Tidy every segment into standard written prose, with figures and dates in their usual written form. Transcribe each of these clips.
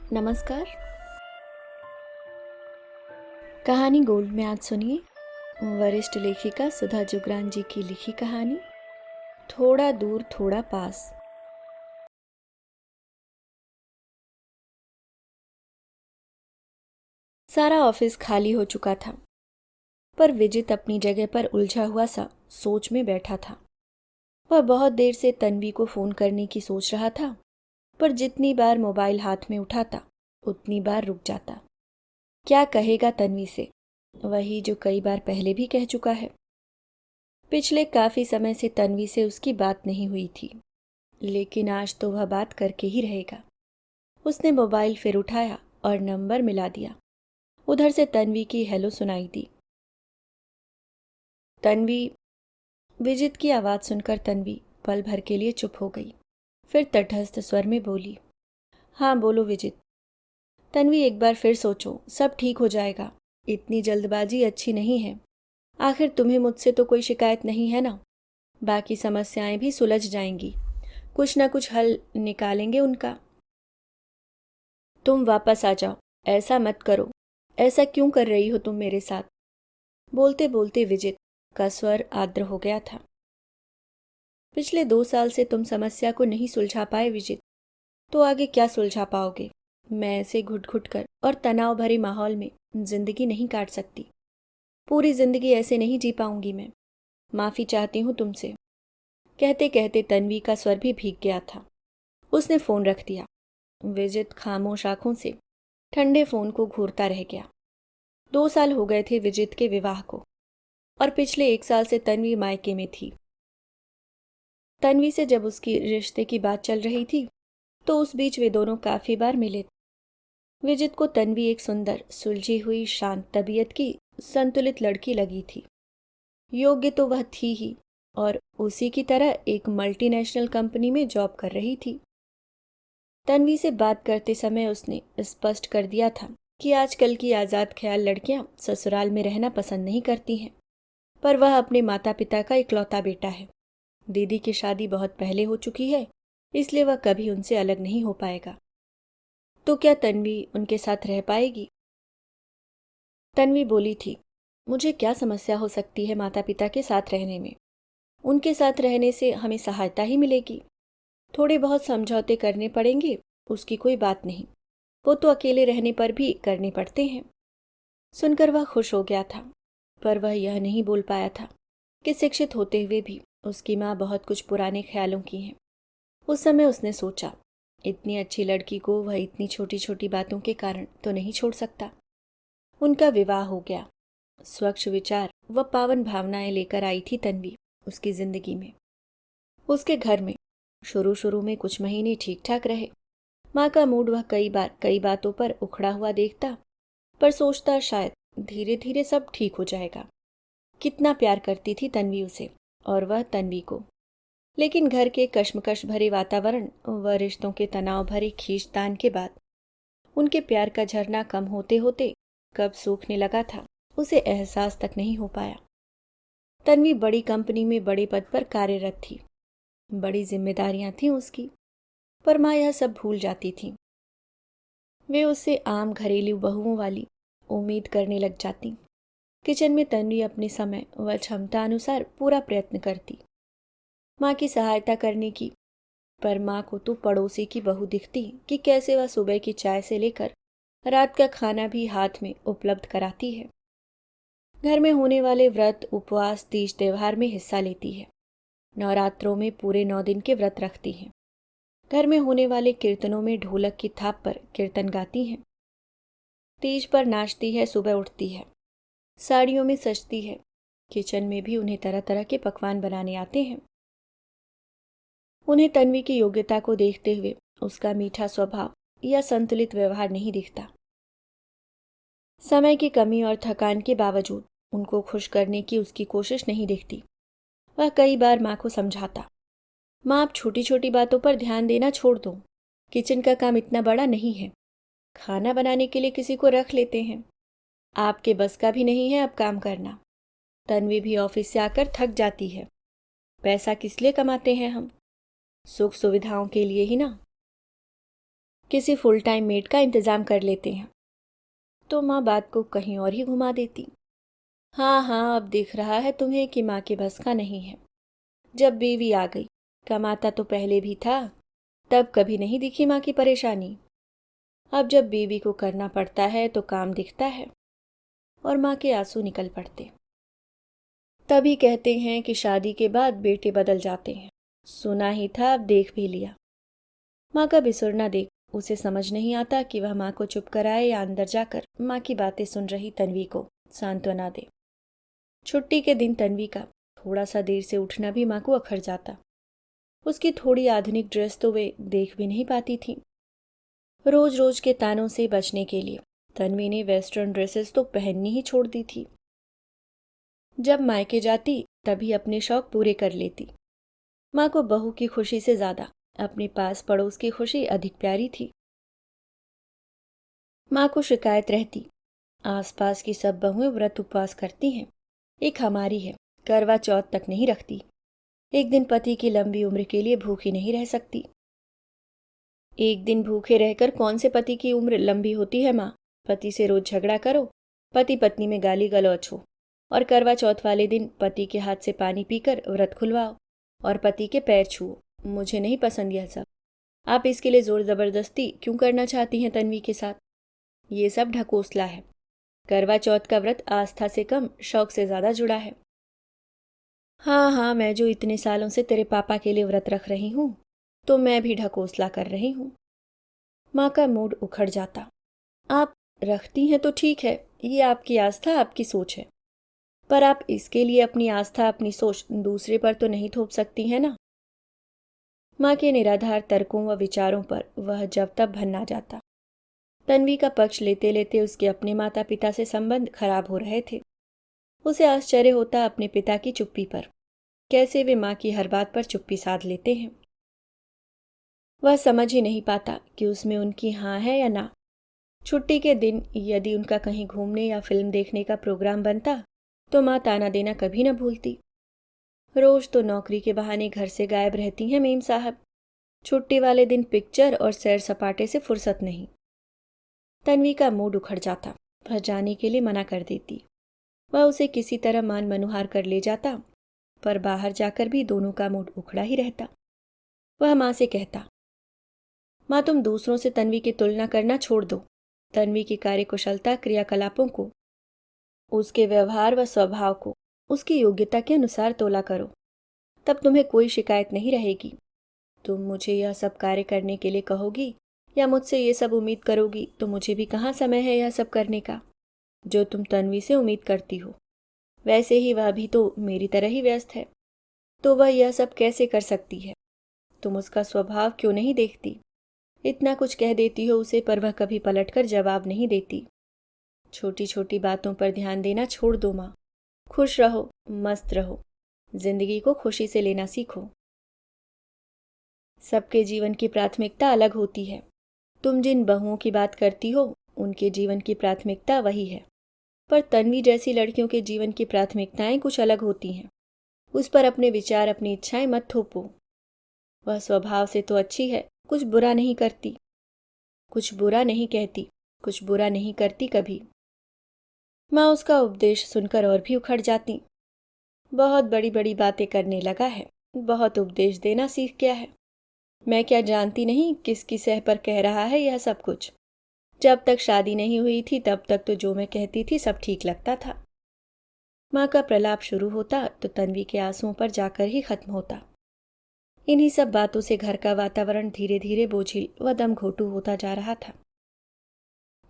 नमस्कार। कहानी गोल्ड में आज सुनिए वरिष्ठ लेखिका सुधा जुगरान जी की लिखी कहानी थोड़ा दूर थोड़ा पास। सारा ऑफिस खाली हो चुका था, पर विजित अपनी जगह पर उलझा हुआ सा सोच में बैठा था। वह बहुत देर से तन्वी को फोन करने की सोच रहा था, पर जितनी बार मोबाइल हाथ में उठाता उतनी बार रुक जाता। क्या कहेगा तन्वी से? वही जो कई बार पहले भी कह चुका है। पिछले काफी समय से तन्वी से उसकी बात नहीं हुई थी, लेकिन आज तो वह बात करके ही रहेगा। उसने मोबाइल फिर उठाया और नंबर मिला दिया। उधर से तन्वी की हेलो सुनाई दी। तन्वी। विजित की आवाज सुनकर तन्वी पल भर के लिए चुप हो गई, फिर तटस्थ स्वर में बोली, हाँ बोलो विजित। तन्वी, एक बार फिर सोचो, सब ठीक हो जाएगा। इतनी जल्दबाजी अच्छी नहीं है। आखिर तुम्हें मुझसे तो कोई शिकायत नहीं है ना। बाकी समस्याएं भी सुलझ जाएंगी, कुछ ना कुछ हल निकालेंगे उनका। तुम वापस आ जाओ, ऐसा मत करो। ऐसा क्यों कर रही हो तुम मेरे साथ? बोलते बोलते विजित का स्वर आर्द्र हो गया था। पिछले 2 साल से तुम समस्या को नहीं सुलझा पाए विजित, तो आगे क्या सुलझा पाओगे? मैं ऐसे घुट घुट कर और तनाव भरे माहौल में जिंदगी नहीं काट सकती। पूरी जिंदगी ऐसे नहीं जी पाऊंगी मैं। माफी चाहती हूँ तुमसे। कहते कहते तन्वी का स्वर भी भीग गया था। उसने फोन रख दिया। विजित खामोश आंखों से ठंडे फोन को घूरता रह गया। 2 साल हो गए थे विजित के विवाह को, और पिछले 1 साल से तन्वी मायके में थी। तन्वी से जब उसकी रिश्ते की बात चल रही थी, तो उस बीच वे दोनों काफी बार मिले। विजित को तन्वी एक सुंदर, सुलझी हुई, शांत तबीयत की संतुलित लड़की लगी थी। योग्य तो वह थी ही, और उसी की तरह एक मल्टीनेशनल कंपनी में जॉब कर रही थी। तन्वी से बात करते समय उसने स्पष्ट कर दिया था कि आजकल की आज़ाद ख्याल लड़कियां ससुराल में रहना पसंद नहीं करती हैं, पर वह अपने माता पिता का इकलौता बेटा है। दीदी की शादी बहुत पहले हो चुकी है, इसलिए वह कभी उनसे अलग नहीं हो पाएगा। तो क्या तन्वी उनके साथ रह पाएगी? तन्वी बोली थी, मुझे क्या समस्या हो सकती है माता पिता के साथ रहने में? उनके साथ रहने से हमें सहायता ही मिलेगी। थोड़े बहुत समझौते करने पड़ेंगे, उसकी कोई बात नहीं। वो तो अकेले रहने पर भी करने पड़ते हैं। सुनकर वह खुश हो गया था, पर वह यह नहीं बोल पाया था कि शिक्षित होते हुए भी उसकी माँ बहुत कुछ पुराने ख्यालों की हैं। उस समय उसने सोचा, इतनी अच्छी लड़की को वह इतनी छोटी छोटी बातों के कारण तो नहीं छोड़ सकता। उनका विवाह हो गया। स्वच्छ विचार व पावन भावनाएं लेकर आई थी तन्वी उसकी जिंदगी में। उसके घर में शुरू शुरू में कुछ महीने ठीक ठाक रहे। माँ का मूड वह कई बार कई बातों पर उखड़ा हुआ देखता, पर सोचता शायद धीरे धीरे सब ठीक हो जाएगा। कितना प्यार करती थी तन्वी उसे, और वह तन्वी को। लेकिन घर के कश्मकश भरे वातावरण व रिश्तों के तनाव भरे खींचतान के बाद उनके प्यार का झरना कम होते होते कब सूखने लगा था, उसे एहसास तक नहीं हो पाया। तन्वी बड़ी कंपनी में बड़े पद पर कार्यरत थी। बड़ी जिम्मेदारियां थीं उसकी, पर माँ यह सब भूल जाती थी। वे उससे आम घरेलू बहुओं वाली उम्मीद करने लग जाती। किचन में तन्वी अपने समय व क्षमता अनुसार पूरा प्रयत्न करती, माँ की सहायता करने की। पर माँ को तो पड़ोसी की बहू दिखती कि कैसे वह सुबह की चाय से लेकर रात का खाना भी हाथ में उपलब्ध कराती है। घर में होने वाले व्रत, उपवास, तीज त्योहार में हिस्सा लेती है। नवरात्रों में पूरे 9 दिन के व्रत रखती हैं। घर में होने वाले कीर्तनों में ढोलक की थाप पर कीर्तन गाती हैं। तीज पर नाचती है, सुबह उठती है, साड़ियों में सजती है। किचन में भी उन्हें तरह तरह के पकवान बनाने आते हैं। उन्हें तन्वी की योग्यता को देखते हुए उसका मीठा स्वभाव या संतुलित व्यवहार नहीं दिखता। समय की कमी और थकान के बावजूद उनको खुश करने की उसकी कोशिश नहीं दिखती। वह कई बार माँ को समझाता, माँ आप छोटी छोटी बातों पर ध्यान देना छोड़ दो। किचन का काम इतना बड़ा नहीं है, खाना बनाने के लिए किसी को रख लेते हैं। आपके बस का भी नहीं है अब काम करना। तन्वी भी ऑफिस से आकर थक जाती है। पैसा किस लिए कमाते हैं हम? सुख सुविधाओं के लिए ही ना। किसी फुल टाइम मेड का इंतज़ाम कर लेते हैं। तो माँ बात को कहीं और ही घुमा देती। हाँ हाँ, अब दिख रहा है तुम्हें कि माँ के बस का नहीं है। जब बीवी आ गई, कमाता तो पहले भी था, तब कभी नहीं दिखी माँ की परेशानी। अब जब बीवी को करना पड़ता है तो काम दिखता है। और माँ के आंसू निकल पड़ते। तभी कहते हैं कि शादी के बाद बेटे बदल जाते हैं। सुना ही था, अब देख भी लिया। माँ का बिसुरना देख उसे समझ नहीं आता कि वह माँ को चुप कराए या अंदर जाकर माँ की बातें सुन रही तन्वी को सांत्वना दे। छुट्टी के दिन तन्वी का थोड़ा सा देर से उठना भी माँ को अखर जाता। उसकी थोड़ी आधुनिक ड्रेस तो वे देख भी नहीं पाती थी। रोज रोज के तानों से बचने के लिए तन्वी ने वेस्टर्न ड्रेसेस तो पहननी ही छोड़ दी थी। जब मायके जाती तभी अपने शौक पूरे कर लेती। माँ को बहू की खुशी से ज्यादा अपने पास पड़ोस की खुशी अधिक प्यारी थी। माँ को शिकायत रहती, आसपास की सब बहुएं व्रत उपवास करती हैं, एक हमारी है करवा चौथ तक नहीं रखती। एक दिन पति की लंबी उम्र के लिए भूखी नहीं रह सकती। एक दिन भूखे रहकर कौन से पति की उम्र लंबी होती है माँ? पति से रोज झगड़ा करो, पति पत्नी में गाली गलौच हो, और करवा चौथ वाले दिन पति के हाथ से पानी पीकर व्रत खुलवाओ और पति के पैर छुओ। मुझे नहीं पसंद यह सब। आप इसके लिए जोर जबरदस्ती क्यों करना चाहती हैं तन्वी के साथ? ये सब ढकोसला है। करवा चौथ का व्रत आस्था से कम शौक से ज्यादा जुड़ा है। हाँ हाँ, मैं जो इतने सालों से तेरे पापा के लिए व्रत रख रही हूँ, तो मैं भी ढकोसला कर रही हूँ। माँ का मूड उखड़ जाता। आप रखती हैं तो ठीक है, ये आपकी आस्था आपकी सोच है, पर आप इसके लिए अपनी आस्था अपनी सोच दूसरे पर तो नहीं थोप सकती हैं ना। माँ के निराधार तर्कों व विचारों पर वह जब तब भन्ना जाता। तन्वी का पक्ष लेते लेते उसके अपने माता पिता से संबंध खराब हो रहे थे। उसे आश्चर्य होता अपने पिता की चुप्पी पर, कैसे वे माँ की हर बात पर चुप्पी साध लेते हैं। वह समझ ही नहीं पाता कि उसमें उनकी हाँ है या ना। छुट्टी के दिन यदि उनका कहीं घूमने या फिल्म देखने का प्रोग्राम बनता तो माँ ताना देना कभी न भूलती। रोज तो नौकरी के बहाने घर से गायब रहती हैं मेम साहब। छुट्टी वाले दिन पिक्चर और सैर सपाटे से फुर्सत नहीं। तन्वी का मूड उखड़ जाता। वह जाने के लिए मना कर देती। वह उसे किसी तरह मान मनुहार कर ले जाता, पर बाहर जाकर भी दोनों का मूड उखड़ा ही रहता। वह माँ से कहता, माँ तुम दूसरों से तन्वी की तुलना करना छोड़ दो। तन्वी की कार्यकुशलता क्रियाकलापों को, उसके व्यवहार व स्वभाव को उसकी योग्यता के अनुसार तोला करो, तब तुम्हें कोई शिकायत नहीं रहेगी। तुम मुझे यह सब कार्य करने के लिए कहोगी या मुझसे ये सब उम्मीद करोगी तो मुझे भी कहाँ समय है यह सब करने का जो तुम तन्वी से उम्मीद करती हो। वैसे ही वह भी तो मेरी तरह ही व्यस्त है, तो वह यह सब कैसे कर सकती है? तुम उसका स्वभाव क्यों नहीं देखती? इतना कुछ कह देती हो उसे, पर वह कभी पलटकर जवाब नहीं देती। छोटी छोटी बातों पर ध्यान देना छोड़ दो माँ। खुश रहो, मस्त रहो, जिंदगी को खुशी से लेना सीखो। सबके जीवन की प्राथमिकता अलग होती है। तुम जिन बहुओं की बात करती हो उनके जीवन की प्राथमिकता वही है, पर तन्वी जैसी लड़कियों के जीवन की प्राथमिकताएं कुछ अलग होती हैं। उस पर अपने विचार अपनी इच्छाएं मत थोपो। वह स्वभाव से तो अच्छी है, कुछ बुरा नहीं करती, कुछ बुरा नहीं कहती, कुछ बुरा नहीं करती कभी। माँ उसका उपदेश सुनकर और भी उखड़ जाती। बहुत बड़ी बड़ी बातें करने लगा है, बहुत उपदेश देना सीख गया है। मैं क्या जानती नहीं किसकी सह पर कह रहा है यह सब कुछ। जब तक शादी नहीं हुई थी तब तक तो जो मैं कहती थी सब ठीक लगता था। माँ का प्रलाप शुरू होता तो तन्वी के आंसुओं पर जाकर ही खत्म होता। इन्हीं सब बातों से घर का वातावरण धीरे धीरे बोझिल व दम घोटू होता जा रहा था।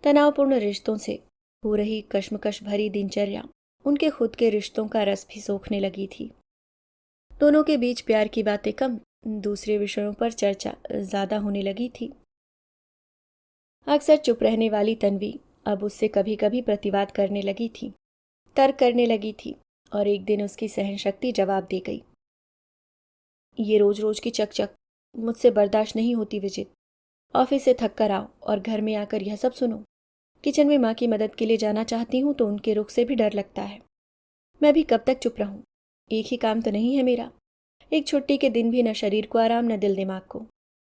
तनावपूर्ण रिश्तों से हो रही कश्मकश भरी दिनचर्या उनके खुद के रिश्तों का रस भी सोखने लगी थी। दोनों के बीच प्यार की बातें कम, दूसरे विषयों पर चर्चा ज्यादा होने लगी थी। अक्सर चुप रहने वाली तन्वी अब उससे कभी कभी प्रतिवाद करने लगी थी, तर्क करने लगी थी, और एक दिन उसकी सहनशक्ति जवाब दे गई। ये रोज रोज की चकचक मुझसे बर्दाश्त नहीं होती विजित। ऑफिस से थक कर आओ और घर में आकर यह सब सुनो। किचन में माँ की मदद के लिए जाना चाहती हूँ तो उनके रुख से भी डर लगता है। मैं भी कब तक चुप रहूं? एक ही काम तो नहीं है मेरा। एक छुट्टी के दिन भी न शरीर को आराम न दिल दिमाग को।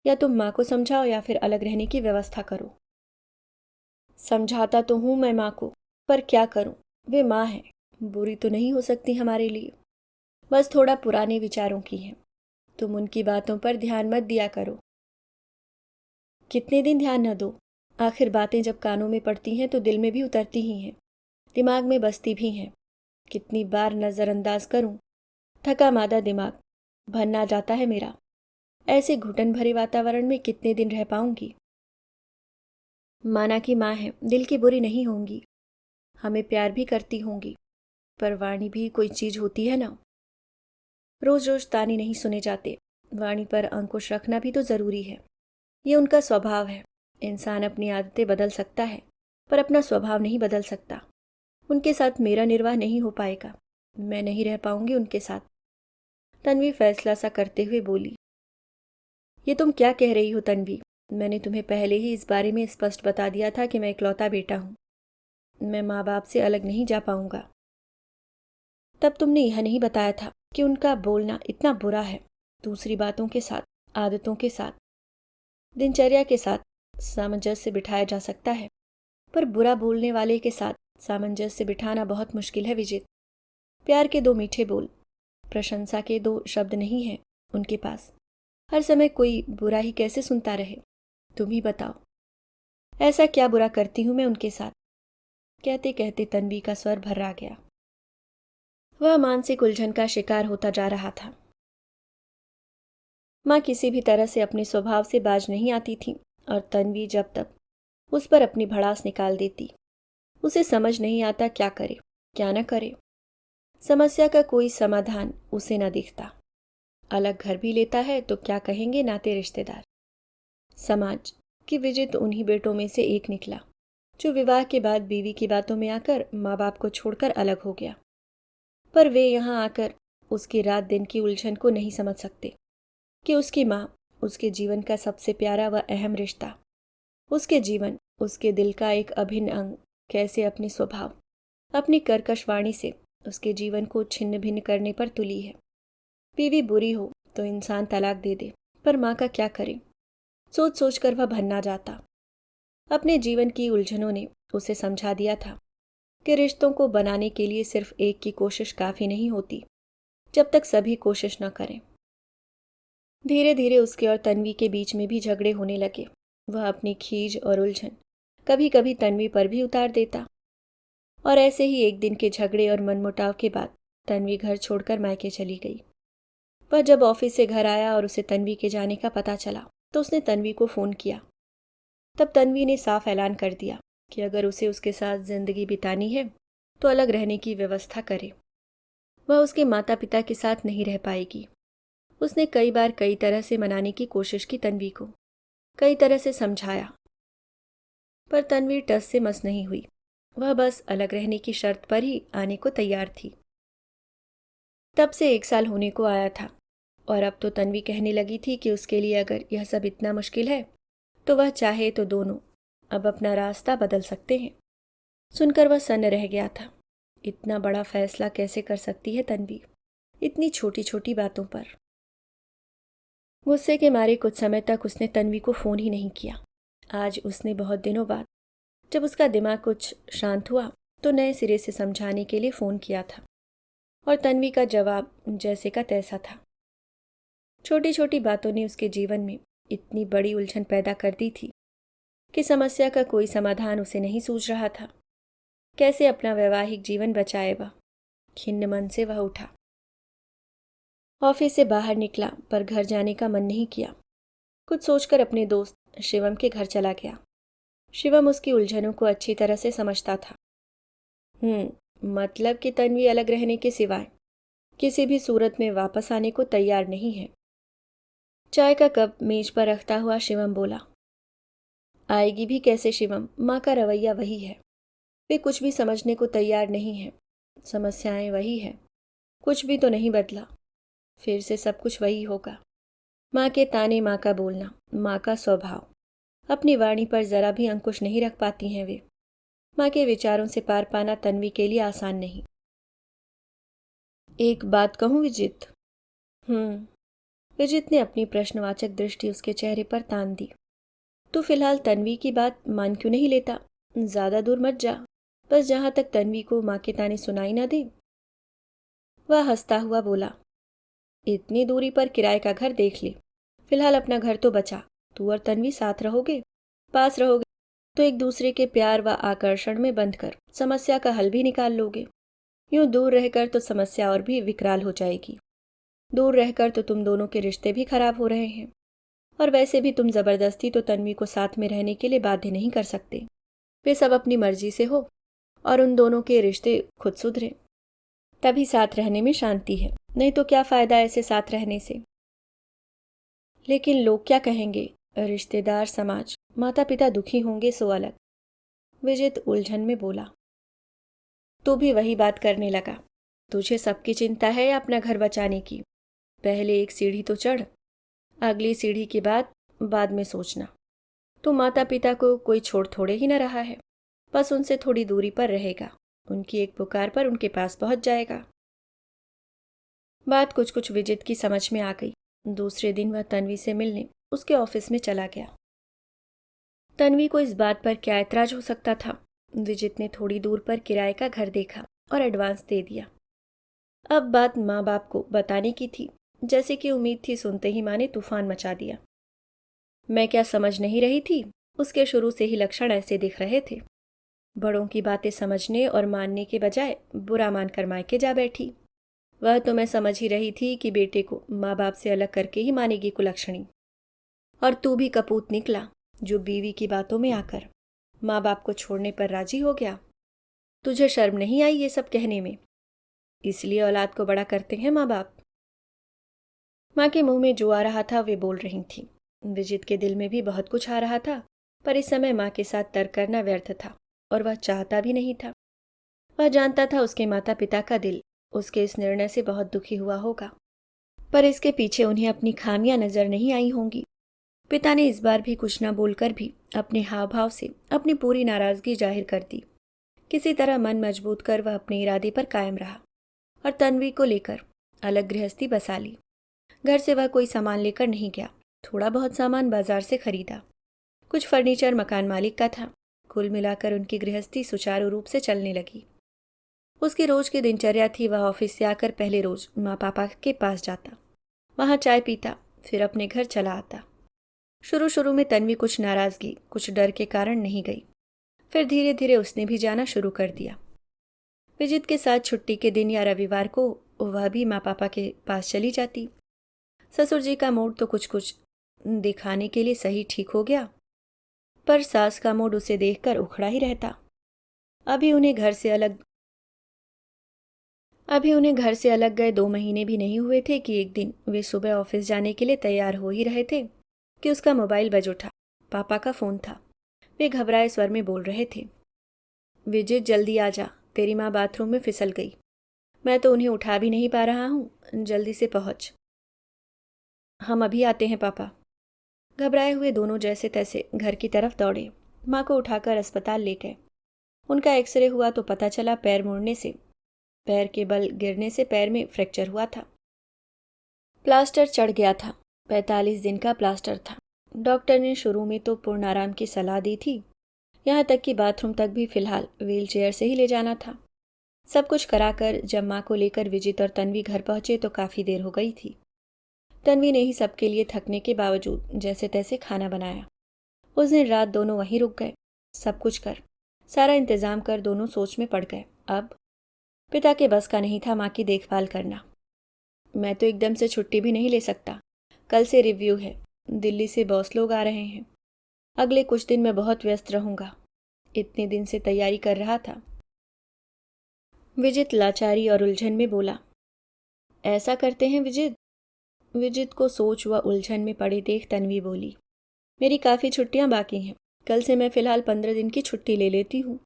या तुम माँ को समझाओ या फिर अलग रहने की व्यवस्था करो। समझाता तो हूँ मैं माँ को, पर क्या करूँ, वे माँ हैं, बुरी तो नहीं हो सकती हमारे लिए, बस थोड़ा पुराने विचारों की हैं। तुम उनकी बातों पर ध्यान मत दिया करो। कितने दिन ध्यान न दो, आखिर बातें जब कानों में पड़ती हैं तो दिल में भी उतरती ही हैं, दिमाग में बसती भी हैं। कितनी बार नज़रअंदाज करूं, थका मादा दिमाग भन्ना जाता है मेरा। ऐसे घुटन भरे वातावरण में कितने दिन रह पाऊंगी। माना कि माँ है, दिल की बुरी नहीं होंगी, हमें प्यार भी करती होंगी, पर वाणी भी कोई चीज होती है ना। रोज रोज ताने नहीं सुने जाते, वाणी पर अंकुश रखना भी तो जरूरी है। ये उनका स्वभाव है। इंसान अपनी आदतें बदल सकता है, पर अपना स्वभाव नहीं बदल सकता। उनके साथ मेरा निर्वाह नहीं हो पाएगा, मैं नहीं रह पाऊंगी उनके साथ। तन्वी फैसला सा करते हुए बोली। ये तुम क्या कह रही हो तन्वी? मैंने तुम्हें पहले ही इस बारे में स्पष्ट बता दिया था कि मैं इकलौता बेटा हूं। मैं माँ बाप से अलग नहीं जा पाऊंगा। तब तुमने यह नहीं बताया था कि उनका बोलना इतना बुरा है, दूसरी बातों के साथ, आदतों के साथ, दिनचर्या के साथ सामंजस्य बिठाया जा सकता है, पर बुरा बोलने वाले के साथ सामंजस्य बिठाना बहुत मुश्किल है विजित। प्यार के दो मीठे बोल, प्रशंसा के दो शब्द नहीं हैं उनके पास। हर समय कोई बुरा ही कैसे सुनता रहे? तुम ही बताओ, ऐसा क्या बुरा करती हूं मैं उनके साथ? कहते कहते तन्वी का स्वर भर्रा गया। वह मानसिक उलझन का शिकार होता जा रहा था। माँ किसी भी तरह से अपने स्वभाव से बाज नहीं आती थी, और तन्वी जब तक उस पर अपनी भड़ास निकाल देती। उसे समझ नहीं आता क्या करे, क्या न करे। समस्या का कोई समाधान उसे न दिखता। अलग घर भी लेता है तो क्या कहेंगे नाते रिश्तेदार, समाज कि विजित उन्हीं बेटों में से एक निकला जो विवाह के बाद बीवी की बातों में आकर माँ बाप को छोड़कर अलग हो गया। पर वे यहाँ आकर उसकी रात दिन की उलझन को नहीं समझ सकते कि उसकी माँ, उसके जीवन का सबसे प्यारा व अहम रिश्ता, उसके जीवन, उसके दिल का एक अभिन्न अंग, कैसे अपने स्वभाव, अपनी कर्कश वाणी से उसके जीवन को छिन्न भिन्न करने पर तुली है। बीवी बुरी हो तो इंसान तलाक दे दे, पर माँ का क्या करे? सोच सोच कर वह भन्ना जाता। अपने जीवन की उलझनों ने उसे समझा दिया था कि रिश्तों को बनाने के लिए सिर्फ एक की कोशिश काफी नहीं होती, जब तक सभी कोशिश न करें। धीरे धीरे उसके और तन्वी के बीच में भी झगड़े होने लगे। वह अपनी खीज और उलझन कभी कभी तन्वी पर भी उतार देता, और ऐसे ही एक दिन के झगड़े और मनमुटाव के बाद तन्वी घर छोड़कर मायके चली गई। वह जब ऑफिस से घर आया और उसे तन्वी के जाने का पता चला तो उसने तन्वी को फोन किया। तब तन्वी ने साफ ऐलान कर दिया कि अगर उसे उसके साथ जिंदगी बितानी है तो अलग रहने की व्यवस्था करे। वह उसके माता पिता के साथ नहीं रह पाएगी। उसने कई बार कई तरह से मनाने की कोशिश की तन्वी को, कई तरह से समझाया, पर तन्वी टस से मस नहीं हुई। वह बस अलग रहने की शर्त पर ही आने को तैयार थी। तब से 1 साल होने को आया था, और अब तो तन्वी कहने लगी थी कि उसके लिए अगर यह सब इतना मुश्किल है तो वह चाहे तो दोनों अब अपना रास्ता बदल सकते हैं। सुनकर वह सन्न रह गया था। इतना बड़ा फैसला कैसे कर सकती है तन्वी, इतनी छोटी छोटी बातों पर? गुस्से के मारे कुछ समय तक उसने तन्वी को फोन ही नहीं किया। आज उसने बहुत दिनों बाद, जब उसका दिमाग कुछ शांत हुआ, तो नए सिरे से समझाने के लिए फोन किया था, और तन्वी का जवाब जैसे का तैसा था। छोटी छोटी बातों ने उसके जीवन में इतनी बड़ी उलझन पैदा कर दी थी कि समस्या का कोई समाधान उसे नहीं सूझ रहा था। कैसे अपना वैवाहिक जीवन बचाए वह? खिन्न मन से वह उठा, ऑफिस से बाहर निकला, पर घर जाने का मन नहीं किया। कुछ सोचकर अपने दोस्त शिवम के घर चला गया। शिवम उसकी उलझनों को अच्छी तरह से समझता था। मतलब कि तन्वी अलग रहने के सिवाय किसी भी सूरत में वापस आने को तैयार नहीं है। चाय का कप मेज पर रखता हुआ शिवम बोला, आएगी भी कैसे शिवम? माँ का रवैया वही है, वे कुछ भी समझने को तैयार नहीं है। समस्याएं वही है, कुछ भी तो नहीं बदला। फिर से सब कुछ वही होगा। माँ के ताने, माँ का बोलना, माँ का स्वभाव। अपनी वाणी पर जरा भी अंकुश नहीं रख पाती हैं वे। माँ के विचारों से पार पाना तन्वी के लिए आसान नहीं। एक बात कहूँ विजित? विजित ने अपनी प्रश्नवाचक दृष्टि उसके चेहरे पर तान दी। तू फिलहाल तन्वी की बात मान क्यों नहीं लेता? ज्यादा दूर मत जा, बस जहां तक तन्वी को माँ के ताने सुनाई ना दे। वह हंसता हुआ बोला, इतनी दूरी पर किराए का घर देख ले, फिलहाल अपना घर तो बचा। तू और तन्वी साथ रहोगे, पास रहोगे तो एक दूसरे के प्यार व आकर्षण में बंध कर समस्या का हल भी निकाल लोगे। यूं दूर रहकर तो समस्या और भी विकराल हो जाएगी। दूर रहकर तो तुम दोनों के रिश्ते भी खराब हो रहे हैं, और वैसे भी तुम जबरदस्ती तो तन्वी को साथ में रहने के लिए बाध्य नहीं कर सकते। वे सब अपनी मर्जी से हो और उन दोनों के रिश्ते खुद सुधरे, तभी साथ रहने में शांति है, नहीं तो क्या फायदा ऐसे साथ रहने से। लेकिन लोग क्या कहेंगे? रिश्तेदार, समाज, माता पिता दुखी होंगे सो अलग। विजित उलझन में बोला। तू भी वही बात करने लगा। तुझे सबकी चिंता है अपना घर बचाने की? पहले एक सीढ़ी तो चढ़, अगली सीढ़ी के बाद में सोचना। तो माता पिता को कोई छोड़ थोड़े ही न रहा है, बस उनसे थोड़ी दूरी पर रहेगा, उनकी एक पुकार पर उनके पास पहुंच जाएगा। बात कुछ कुछ विजित की समझ में आ गई। दूसरे दिन वह तन्वी से मिलने उसके ऑफिस में चला गया। तन्वी को इस बात पर क्या ऐतराज हो सकता था? विजित ने थोड़ी दूर पर किराए का घर देखा और एडवांस दे दिया। अब बात माँ बाप को बताने की थी। जैसे कि उम्मीद थी, सुनते ही माँ ने तूफान मचा दिया। मैं क्या समझ नहीं रही थी? उसके शुरू से ही लक्षण ऐसे दिख रहे थे। बड़ों की बातें समझने और मानने के बजाय बुरा मानकर मायके जा बैठी। वह तो मैं समझ ही रही थी कि बेटे को माँ बाप से अलग करके ही मानेगी कुलक्षणी। और तू भी कपूत निकला, जो बीवी की बातों में आकर माँ बाप को छोड़ने पर राजी हो गया। तुझे शर्म नहीं आई ये सब कहने में? इसलिए औलाद को बड़ा करते हैं माँ बाप। माँ के मुंह में जो आ रहा था वे बोल रही थी। विजित के दिल में भी बहुत कुछ आ रहा था, पर इस समय माँ के साथ तर्क करना व्यर्थ था, और वह चाहता भी नहीं था। वह जानता था उसके माता पिता का दिल उसके इस निर्णय से बहुत दुखी हुआ होगा, पर इसके पीछे उन्हें अपनी खामियां नजर नहीं आई होंगी। पिता ने इस बार भी कुछ न बोलकर भी अपने हाव भाव से अपनी पूरी नाराजगी जाहिर कर दी। किसी तरह मन मजबूत कर वह अपने इरादे पर कायम रहा और तन्वी को लेकर अलग गृहस्थी बसा ली। घर से वह कोई सामान लेकर नहीं गया। थोड़ा बहुत सामान बाजार से खरीदा। कुछ फर्नीचर मकान मालिक का था। कुल मिलाकर उनकी गृहस्थी सुचारू रूप से चलने लगी। उसकी रोज की दिनचर्या थी, वह ऑफिस से आकर पहले रोज माँ पापा के पास जाता, वहां चाय पीता, फिर अपने घर चला आता। शुरू शुरू में तन्वी कुछ नाराजगी, कुछ डर के कारण नहीं गई। फिर धीरे धीरे उसने भी जाना शुरू कर दिया। विजित के साथ छुट्टी के दिन या रविवार को वह भी माँ पापा के पास चली जाती। ससुर जी का मूड तो कुछ कुछ दिखाने के लिए सही ठीक हो गया, पर सास का मूड उसे देखकर उखड़ा ही रहता। अभी उन्हें घर से अलग गए 2 महीने भी नहीं हुए थे कि एक दिन वे सुबह ऑफिस जाने के लिए तैयार हो ही रहे थे कि उसका मोबाइल बज उठा। पापा का फोन था। वे घबराए स्वर में बोल रहे थे, विजित जल्दी आ जा, तेरी माँ बाथरूम में फिसल गई। मैं तो उन्हें उठा भी नहीं पा रहा हूँ, जल्दी से पहुँच। हम अभी आते हैं पापा। घबराए हुए दोनों जैसे तैसे घर की तरफ दौड़े। माँ को उठाकर अस्पताल ले गए। उनका एक्सरे हुआ तो पता चला पैर मुड़ने से, पैर के बल गिरने से पैर में फ्रैक्चर हुआ था। प्लास्टर चढ़ गया था। 45 दिन का प्लास्टर था। डॉक्टर ने शुरू में तो पूर्ण आराम की सलाह दी थी, यहाँ तक कि बाथरूम तक भी फिलहाल व्हीलचेयर से ही ले जाना था। सब कुछ कराकर जब माँ को लेकर विजित और तन्वी घर पहुंचे तो काफ़ी देर हो गई थी। तन्वी ने ही सबके लिए थकने के बावजूद जैसे तैसे खाना बनाया। उस दिन रात दोनों वहीं रुक गए। सब कुछ कर, सारा इंतजाम कर दोनों सोच में पड़ गए। अब पिता के बस का नहीं था माँ की देखभाल करना। मैं तो एकदम से छुट्टी भी नहीं ले सकता। कल से रिव्यू है, दिल्ली से बॉस लोग आ रहे हैं। अगले कुछ दिन मैं बहुत व्यस्त रहूंगा। इतने दिन से तैयारी कर रहा था। विजित लाचारी और उलझन में बोला, ऐसा करते हैं विजित। विजित को सोच व उलझन में पड़े देख तन्वी बोली, मेरी काफ़ी छुट्टियां बाकी हैं। कल से मैं फ़िलहाल 15 दिन की छुट्टी ले लेती हूँ।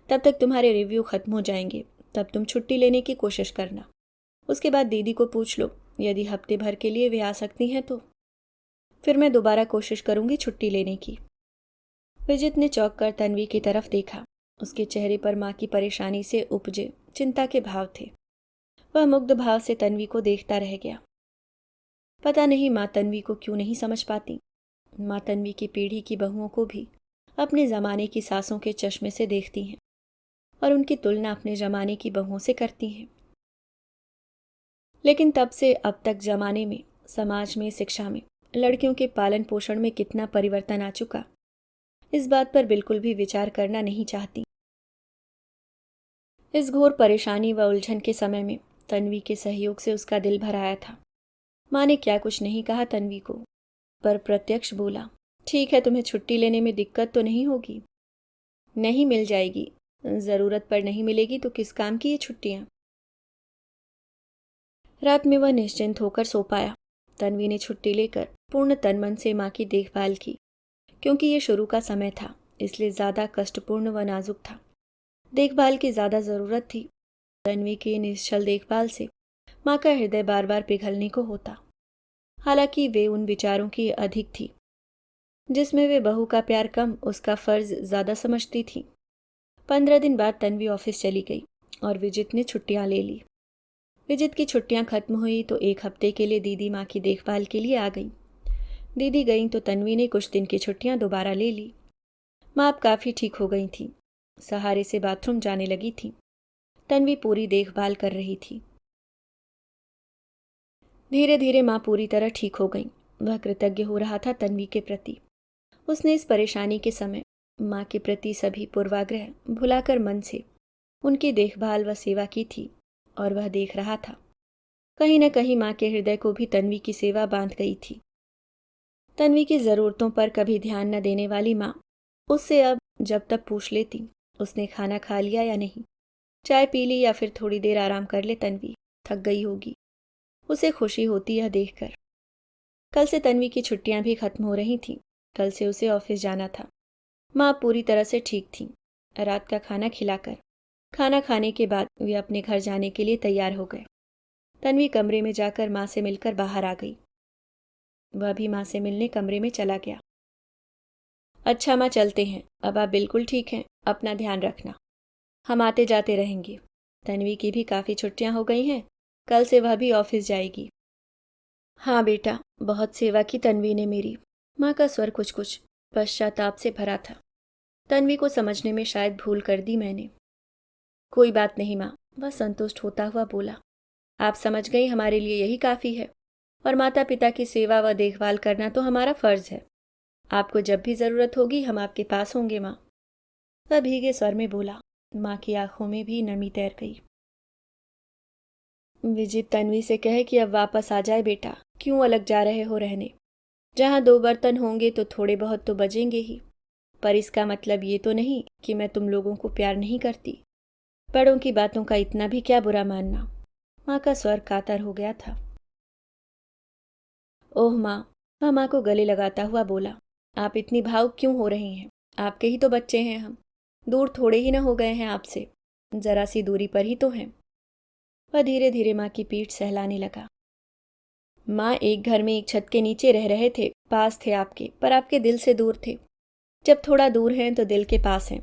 तब तक तुम्हारे रिव्यू ख़त्म हो जाएंगे, तब तुम छुट्टी लेने की कोशिश करना। उसके बाद दीदी को पूछ लो, यदि हफ्ते भर के लिए वे आ सकती हैं तो फिर मैं दोबारा कोशिश करूंगी छुट्टी लेने की। विजित ने चौंक कर तन्वी की तरफ देखा। उसके चेहरे पर माँ की परेशानी से उपजे चिंता के भाव थे। वह मुग्ध भाव से तन्वी को देखता रह गया। पता नहीं माँ तन्वी को क्यों नहीं समझ पाती। माँ तन्वी की पीढ़ी की बहुओं को भी अपने ज़माने की सासों के चश्मे से देखती हैं और उनकी तुलना अपने ज़माने की बहुओं से करती हैं। लेकिन तब से अब तक ज़माने में, समाज में, शिक्षा में, लड़कियों के पालन पोषण में कितना परिवर्तन आ चुका, इस बात पर बिल्कुल भी विचार करना नहीं चाहती। इस घोर परेशानी व उलझन के समय में तन्वी के सहयोग से उसका दिल भर आया था। माँ ने क्या कुछ नहीं कहा तन्वी को, पर प्रत्यक्ष बोला, ठीक है, तुम्हें छुट्टी लेने में दिक्कत तो नहीं होगी? नहीं, मिल जाएगी। ज़रूरत पर नहीं मिलेगी तो किस काम की ये छुट्टियाँ? रात में वह निश्चिंत होकर सो पाया। तन्वी ने छुट्टी लेकर पूर्ण तन मन से माँ की देखभाल की। क्योंकि ये शुरू का समय था, इसलिए ज़्यादा कष्टपूर्ण व नाजुक था। देखभाल की ज़्यादा ज़रूरत थी। तन्वी की निश्चल देखभाल से माँ का हृदय बार बार पिघलने को होता। हालांकि वे उन विचारों की अधिक थी जिसमें वे बहू का प्यार कम, उसका फर्ज ज़्यादा समझती थी। 15 दिन बाद तन्वी ऑफिस चली गई और विजित ने छुट्टियां ले ली। विजित की छुट्टियां खत्म हुई तो 1 हफ्ते के लिए दीदी माँ की देखभाल के लिए आ गई। दीदी गई तो तन्वी ने कुछ दिन की छुट्टियां दोबारा ले ली। माँ अब काफ़ी ठीक हो गई थी, सहारे से बाथरूम जाने लगी थी। तन्वी पूरी देखभाल कर रही थी। धीरे धीरे माँ पूरी तरह ठीक हो गई। वह कृतज्ञ हो रहा था तन्वी के प्रति। उसने इस परेशानी के समय माँ के प्रति सभी पूर्वाग्रह भुलाकर मन से उनकी देखभाल व सेवा की थी और वह देख रहा था। कहीं न कहीं माँ के हृदय को भी तन्वी की सेवा बांध गई थी। तन्वी की ज़रूरतों पर कभी ध्यान न देने वाली माँ उससे अब जब तक पूछ लेती, उसने खाना खा लिया या नहीं, चाय पी ली या फिर थोड़ी देर आराम कर ले, तन्वी थक गई होगी। उसे खुशी होती यह देखकर। कल से तन्वी की छुट्टियां भी खत्म हो रही थीं। कल से उसे ऑफिस जाना था। माँ पूरी तरह से ठीक थी। रात का खाना खिलाकर खाना खाने के बाद वे अपने घर जाने के लिए तैयार हो गए। तन्वी कमरे में जाकर माँ से मिलकर बाहर आ गई। वह भी माँ से मिलने कमरे में चला गया। अच्छा माँ, चलते हैं। अब आप बिल्कुल ठीक हैं, अपना ध्यान रखना। हम आते जाते रहेंगे। तन्वी की भी काफ़ी छुट्टियां हो गई हैं। कल से वह भी ऑफिस जाएगी। हाँ बेटा, बहुत सेवा की तन्वी ने मेरी। माँ का स्वर कुछ कुछ पश्चाताप से भरा था। तन्वी को समझने में शायद भूल कर दी मैंने। कोई बात नहीं माँ, वह संतुष्ट होता हुआ बोला। आप समझ गई, हमारे लिए यही काफ़ी है। और माता पिता की सेवा व देखभाल करना तो हमारा फर्ज है। आपको जब भी ज़रूरत होगी हम आपके पास होंगे माँ। वह भीगे स्वर में बोला। माँ की आंखों में भी नमी तैर गई। विजित तन्वी से कहे कि अब वापस आ जाए बेटा, क्यों अलग जा रहे हो रहने? जहाँ 2 बर्तन होंगे तो थोड़े बहुत तो बचेंगे ही। पर इसका मतलब ये तो नहीं कि मैं तुम लोगों को प्यार नहीं करती। बड़ों की बातों का इतना भी क्या बुरा मानना। माँ का स्वर कातर हो गया था। ओह माँ, वह माँ को गले लगाता हुआ बोला। आप इतनी भावुक क्यों हो रही हैं? आपके ही तो बच्चे हैं हम। दूर थोड़े ही न हो गए हैं आपसे, जरा सी दूरी पर ही तो हैं। वह धीरे धीरे माँ की पीठ सहलाने लगा। माँ, एक घर में एक छत के नीचे रह रहे थे, पास थे आपके, पर आपके दिल से दूर थे। जब थोड़ा दूर हैं तो दिल के पास हैं।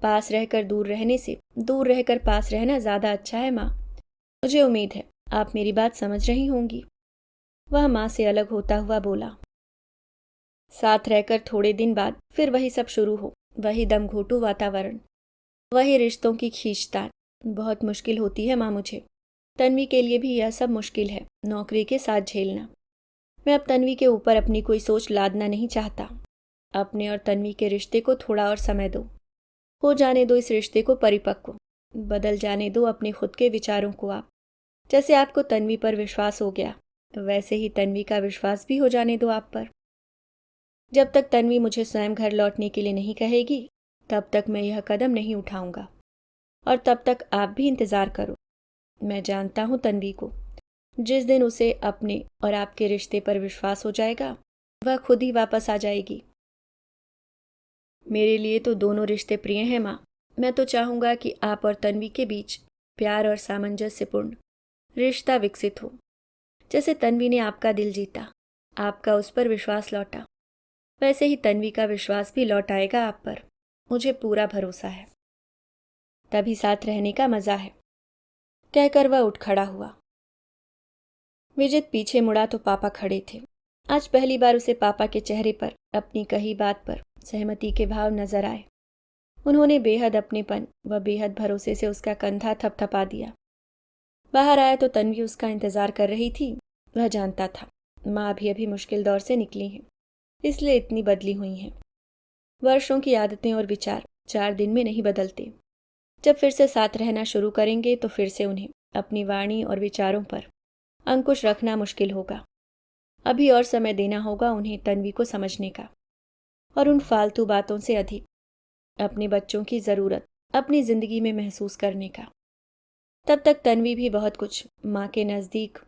पास रहकर दूर रहने से दूर रहकर पास रहना ज़्यादा अच्छा है माँ। मुझे उम्मीद है आप मेरी बात समझ रही होंगी। वह माँ से अलग होता हुआ बोला। साथ रहकर थोड़े दिन बाद फिर वही सब शुरू हो, वही दम घोंटू वातावरण, वही रिश्तों की खींचतान। बहुत मुश्किल होती है माँ मुझे। तन्वी के लिए भी यह सब मुश्किल है, नौकरी के साथ झेलना। मैं अब तन्वी के ऊपर अपनी कोई सोच लादना नहीं चाहता। अपने और तन्वी के रिश्ते को थोड़ा और समय दो। हो जाने दो इस रिश्ते को परिपक्व। बदल जाने दो अपने खुद के विचारों को आप। जैसे आपको तन्वी पर विश्वास हो गया, वैसे ही तन्वी का विश्वास भी हो जाने दो आप पर। जब तक तन्वी मुझे स्वयं घर लौटने के लिए नहीं कहेगी, तब तक मैं यह कदम नहीं उठाऊंगा। और तब तक आप भी इंतज़ार करो। मैं जानता हूँ तन्वी को। जिस दिन उसे अपने और आपके रिश्ते पर विश्वास हो जाएगा, वह खुद ही वापस आ जाएगी। मेरे लिए तो दोनों रिश्ते प्रिय हैं माँ। मैं तो चाहूँगा कि आप और तन्वी के बीच प्यार और सामंजस्यपूर्ण रिश्ता विकसित हो। जैसे तन्वी ने आपका दिल जीता, आपका उस पर विश्वास लौटा, वैसे ही तन्वी का विश्वास भी लौट आएगा आप पर। मुझे पूरा भरोसा है। तभी साथ रहने का मज़ा है। कहकर वह उठ खड़ा हुआ। विजित पीछे मुड़ा तो पापा खड़े थे। आज पहली बार उसे पापा के चेहरे पर अपनी कही बात पर सहमति के भाव नजर आए। उन्होंने बेहद अपनेपन व बेहद भरोसे से उसका कंधा थपथपा दिया। बाहर आया तो तन्वी उसका इंतजार कर रही थी। वह जानता था माँ अभी अभी मुश्किल दौर से निकली हैं, इसलिए इतनी बदली हुई हैं। वर्षों की आदतें और विचार 4 दिन में नहीं बदलते। जब फिर से साथ रहना शुरू करेंगे तो फिर से उन्हें अपनी वाणी और विचारों पर अंकुश रखना मुश्किल होगा। अभी और समय देना होगा उन्हें तन्वी को समझने का, और उन फालतू बातों से अधिक अपने बच्चों की ज़रूरत अपनी ज़िंदगी में महसूस करने का। तब तक तन्वी भी बहुत कुछ माँ के नज़दीक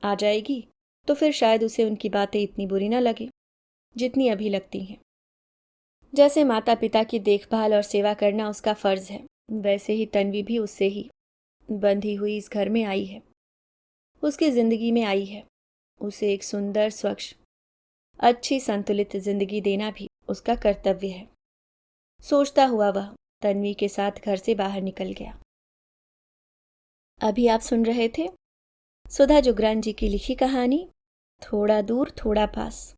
आ जाएगी तो फिर शायद उसे उनकी बातें इतनी बुरी न लगे जितनी अभी लगती हैं। जैसे माता पिता की देखभाल और सेवा करना उसका फ़र्ज़ है, वैसे ही तन्वी भी उससे ही बंधी हुई इस घर में आई है, उसकी ज़िंदगी में आई है। उसे एक सुंदर, स्वच्छ, अच्छी संतुलित जिंदगी देना भी उसका कर्तव्य है। सोचता हुआ वह तन्वी के साथ घर से बाहर निकल गया। अभी आप सुन रहे थे सुधा जुगरान जी की लिखी कहानी थोड़ा दूर थोड़ा पास।